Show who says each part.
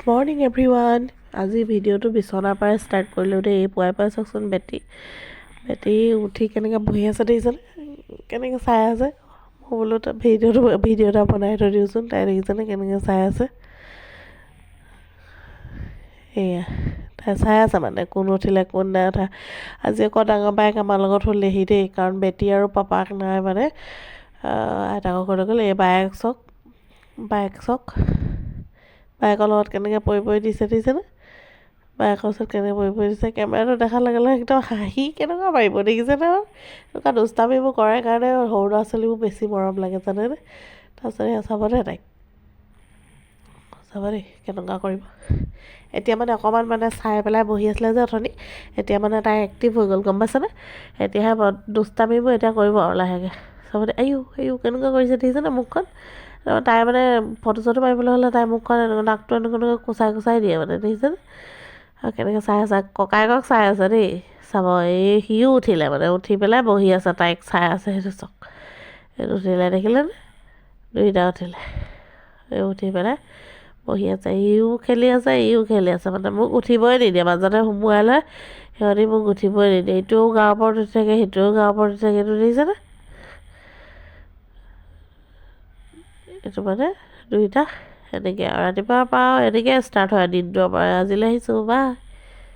Speaker 1: Good morning everyone. আজি ভিডিঅ'টো বিচনাৰ পৰাই ষ্টাৰ্ট কৰিলোঁ দেই। পুৱাই পুৱাই চাওকচোন বেটি উঠি কেনেকৈ বহি আছে দেখিছেনে, কেনেকৈ চাই আছে। মই বোলো ভিডিঅ' এটা বনাই থৈ দিওঁচোন। তাই দেখিছেনে কেনেকৈ চাই আছে। এয়া তাই চাই আছে মানে কোন উঠিলে কোন নাই উঠা। আজি আকৌ ডাঙৰ বাইক আমাৰ লগত হ'লেহি দেই, কাৰণ বেটি আৰু পাপাক নাই মানে আইতাকৰ ঘৰলৈ গ'ল। এই বাইক চাওক বাইকৰ লগত কেনেকৈ পৰি দিছে দেখিছেনে। বাইকৰ ওচৰত কেনেকৈ পৰি দিছে। কেমেৰাটো দেখাৰ লগে লগে একদম হাঁহি কেনেকুৱা মাৰিব দেখিছেনে। এনেকুৱা দুষ্টামিবোৰ কৰে কাৰণে সৰু ল'ৰা ছোৱালীবোৰ বেছি মৰম লাগে জানেনে। তাৰপিছত এয়া চাব দেই তাইক, চাব দেই কেনেকুৱা কৰিব। এতিয়া মানে অকণমান মানে চাই পেলাই বহি আছিলে যে অথনি, এতিয়া মানে তাই এক্টিভ হৈ গ'ল গম পাইছেনে। এতিয়াহে দুষ্টামিবোৰ এতিয়া কৰিব আৰু লাহেকৈ। চাব দেই আয়ো কেনেকুৱা কৰিছে দেখিছেনে মুখখন। তাই মানে ফটো চটো মাৰিবলৈ হ'লে তাই মুখখন নাকটো এনেকৈ কোচাই দিয়ে মানে দেখিছেনে। আৰু কেনেকৈ চাই আছে, ককায়েকক চাই আছে দেই। চাব সিও উঠিলে মানে, উঠি পেলাই বহি আছে তাইক চাই আছে। সেইটো চাওক, সেইটো উঠিলে দেখিলেনে, দুইটা উঠিলে। উঠি পেলাই বহি আছে, ইও খেলি আছে মানে মোক উঠিবই নিদিয়ে। মাজতে সোমোৱাই লয় সিহঁতি, মোক উঠিবই নিদিয়ে। ইটোও গাৰ ওপৰত উঠি থাকে, সিটোও গাৰ ওপৰত উঠি থাকে। এইটো দেখিছেনে, এইটো মানে দুইটা এনেকৈ আৰু ৰাতিপুৱাৰ পৰা এনেকৈ ষ্টাৰ্ট হয় দিনটো আমাৰ। আজিলৈ আহিছোঁ বা।